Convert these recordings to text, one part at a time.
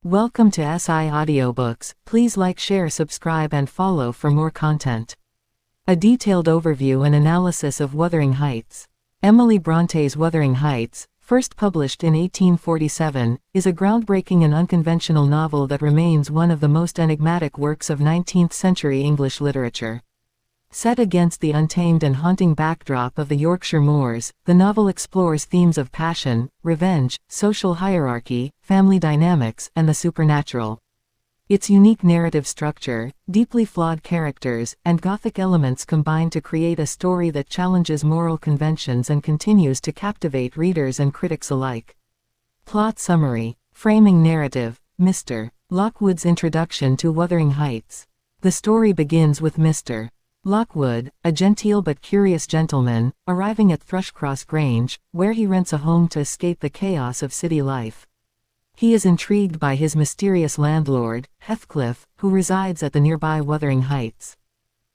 Welcome to SI Audiobooks. Please like, share, subscribe and follow for more content. A detailed overview and analysis of Wuthering Heights. Emily Bronte's Wuthering Heights, first published in 1847, is a groundbreaking and unconventional novel that remains one of the most enigmatic works of 19th-century English literature. Set against the untamed and haunting backdrop of the Yorkshire moors, the novel explores themes of passion, revenge, social hierarchy, family dynamics, and the supernatural. Its unique narrative structure, deeply flawed characters, and Gothic elements combine to create a story that challenges moral conventions and continues to captivate readers and critics alike. Plot summary. Framing narrative. Mr. Lockwood's introduction to Wuthering Heights. The story begins with Mr. Lockwood, a genteel but curious gentleman, arriving at Thrushcross Grange, where he rents a home to escape the chaos of city life. He is intrigued by his mysterious landlord, Heathcliff, who resides at the nearby Wuthering Heights.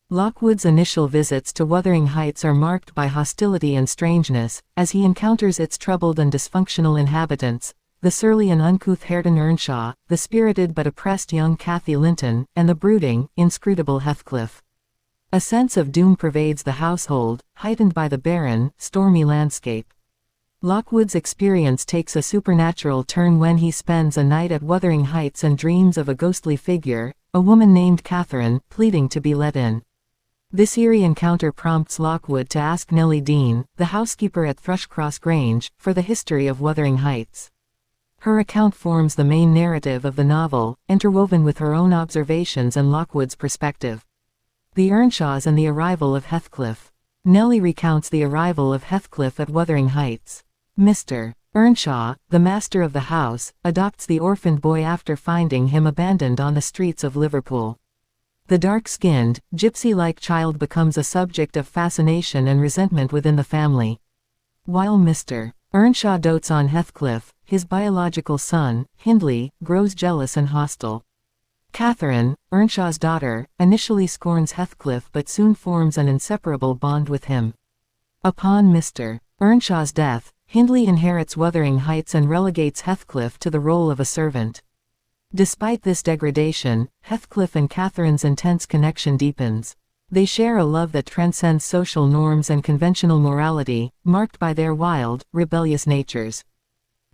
Lockwood's initial visits to Wuthering Heights are marked by hostility and strangeness, as he encounters its troubled and dysfunctional inhabitants, the surly and uncouth Hareton Earnshaw, the spirited but oppressed young Cathy Linton, and the brooding, inscrutable Heathcliff. A sense of doom pervades the household, heightened by the barren, stormy landscape. Lockwood's experience takes a supernatural turn when he spends a night at Wuthering Heights and dreams of a ghostly figure, a woman named Catherine, pleading to be let in. This eerie encounter prompts Lockwood to ask Nellie Dean, the housekeeper at Thrushcross Grange, for the history of Wuthering Heights. Her account forms the main narrative of the novel, interwoven with her own observations and Lockwood's perspective. The Earnshaws and the arrival of Heathcliff. Nellie recounts the arrival of Heathcliff at Wuthering Heights. Mr. Earnshaw, the master of the house, adopts the orphaned boy after finding him abandoned on the streets of Liverpool. The dark-skinned, gypsy-like child becomes a subject of fascination and resentment within the family. While Mr. Earnshaw dotes on Heathcliff, his biological son, Hindley, grows jealous and hostile. Catherine, Earnshaw's daughter, initially scorns Heathcliff but soon forms an inseparable bond with him. Upon Mr. Earnshaw's death, Hindley inherits Wuthering Heights and relegates Heathcliff to the role of a servant. Despite this degradation, Heathcliff and Catherine's intense connection deepens. They share a love that transcends social norms and conventional morality, marked by their wild, rebellious natures.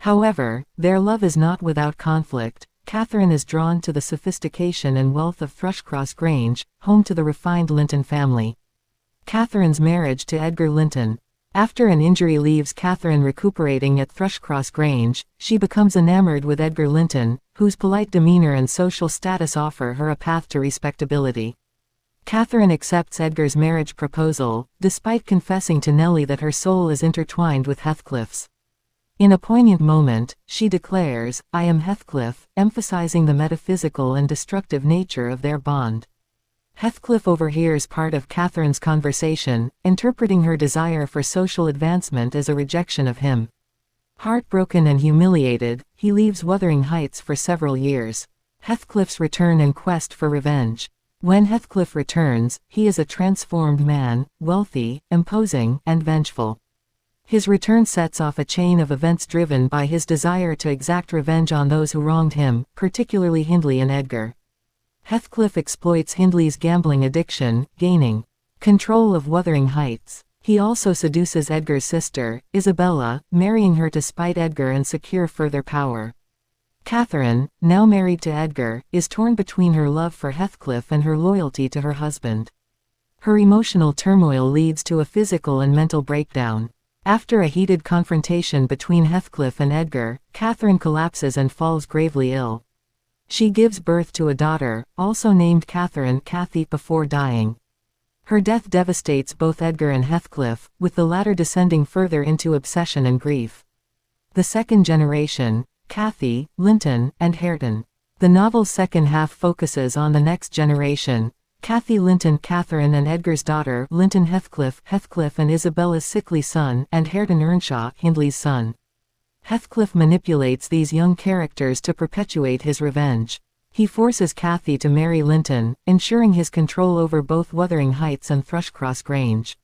However, their love is not without conflict. Catherine is drawn to the sophistication and wealth of Thrushcross Grange, home to the refined Linton family. Catherine's marriage to Edgar Linton. After an injury leaves Catherine recuperating at Thrushcross Grange, she becomes enamored with Edgar Linton, whose polite demeanor and social status offer her a path to respectability. Catherine accepts Edgar's marriage proposal, despite confessing to Nellie that her soul is intertwined with Heathcliff's. In a poignant moment, she declares, "I am Heathcliff," emphasizing the metaphysical and destructive nature of their bond. Heathcliff overhears part of Catherine's conversation, interpreting her desire for social advancement as a rejection of him. Heartbroken and humiliated, he leaves Wuthering Heights for several years. Heathcliff's return and quest for revenge. When Heathcliff returns, he is a transformed man, wealthy, imposing, and vengeful. His return sets off a chain of events driven by his desire to exact revenge on those who wronged him, particularly Hindley and Edgar. Heathcliff exploits Hindley's gambling addiction, gaining control of Wuthering Heights. He also seduces Edgar's sister, Isabella, marrying her to spite Edgar and secure further power. Catherine, now married to Edgar, is torn between her love for Heathcliff and her loyalty to her husband. Her emotional turmoil leads to a physical and mental breakdown. After a heated confrontation between Heathcliff and Edgar, Catherine collapses and falls gravely ill. She gives birth to a daughter, also named Cathy, before dying. Her death devastates both Edgar and Heathcliff, with the latter descending further into obsession and grief. The second generation, Cathy, Linton, and Hareton. The novel's second half focuses on the next generation, Cathy Linton, Catherine and Edgar's daughter, Linton Heathcliff and Isabella's sickly son, and Hareton Earnshaw, Hindley's son. Heathcliff manipulates these young characters to perpetuate his revenge. He forces Cathy to marry Linton, ensuring his control over both Wuthering Heights and Thrushcross Grange.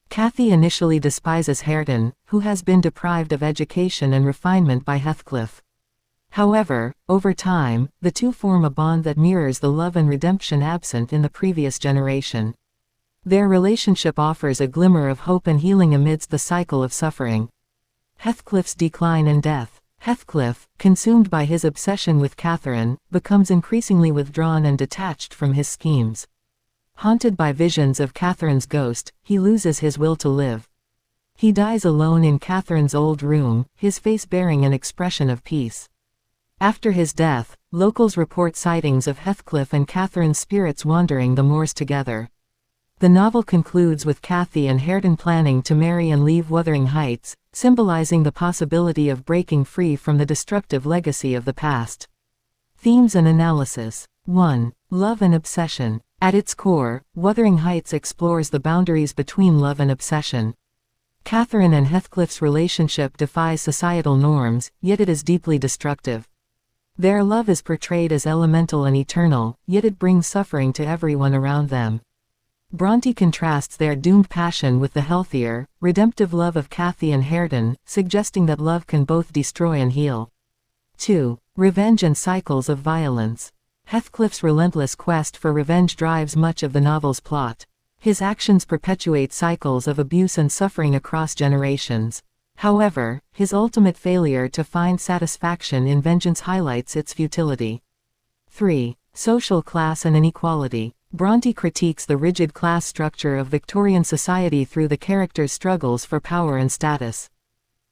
Cathy initially despises Hareton, who has been deprived of education and refinement by Heathcliff. However, over time, the two form a bond that mirrors the love and redemption absent in the previous generation. Their relationship offers a glimmer of hope and healing amidst the cycle of suffering. Heathcliff's decline and death. Heathcliff, consumed by his obsession with Catherine, becomes increasingly withdrawn and detached from his schemes. Haunted by visions of Catherine's ghost, he loses his will to live. He dies alone in Catherine's old room, his face bearing an expression of peace. After his death, locals report sightings of Heathcliff and Catherine's spirits wandering the moors together. The novel concludes with Cathy and Hareton planning to marry and leave Wuthering Heights, symbolizing the possibility of breaking free from the destructive legacy of the past. Themes and analysis. 1. Love and obsession. At its core, Wuthering Heights explores the boundaries between love and obsession. Catherine and Heathcliff's relationship defies societal norms, yet it is deeply destructive. Their love is portrayed as elemental and eternal, yet it brings suffering to everyone around them. Brönte contrasts their doomed passion with the healthier, redemptive love of Cathy and Hareton, suggesting that love can both destroy and heal. 2. Revenge and cycles of violence. Heathcliff's relentless quest for revenge drives much of the novel's plot. His actions perpetuate cycles of abuse and suffering across generations. However, his ultimate failure to find satisfaction in vengeance highlights its futility. 3. Social class and inequality. Brönte critiques the rigid class structure of Victorian society through the characters' struggles for power and status.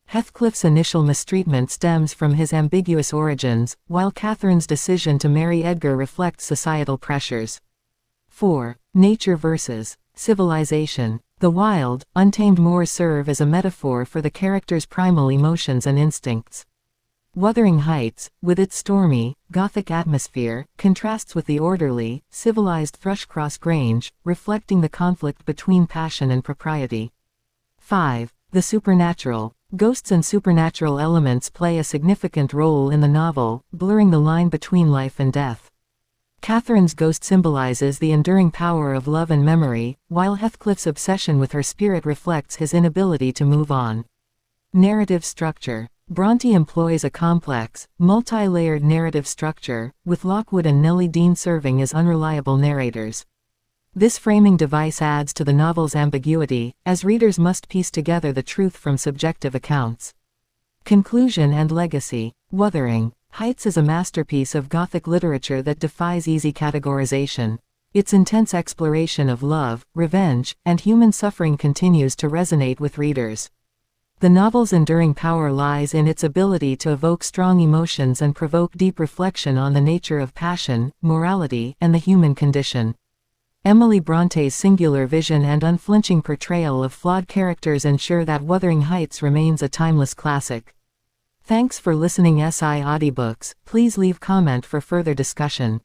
Heathcliff's initial mistreatment stems from his ambiguous origins, while Catherine's decision to marry Edgar reflects societal pressures. 4. Nature versus civilization. The wild, untamed moors serve as a metaphor for the characters' primal emotions and instincts. Wuthering Heights, with its stormy, Gothic atmosphere, contrasts with the orderly, civilized Thrushcross Grange, reflecting the conflict between passion and propriety. 5. The supernatural. Ghosts and supernatural elements play a significant role in the novel, blurring the line between life and death. Catherine's ghost symbolizes the enduring power of love and memory, while Heathcliff's obsession with her spirit reflects his inability to move on. Narrative structure. Brönte employs a complex, multi-layered narrative structure, with Lockwood and Nellie Dean serving as unreliable narrators. This framing device adds to the novel's ambiguity, as readers must piece together the truth from subjective accounts. Conclusion and legacy. Wuthering Heights is a masterpiece of Gothic literature that defies easy categorization. Its intense exploration of love, revenge, and human suffering continues to resonate with readers. The novel's enduring power lies in its ability to evoke strong emotions and provoke deep reflection on the nature of passion, morality, and the human condition. Emily Bronte's singular vision and unflinching portrayal of flawed characters ensure that Wuthering Heights remains a timeless classic. Thanks for listening SI Audiobooks. Please leave comment for further discussion.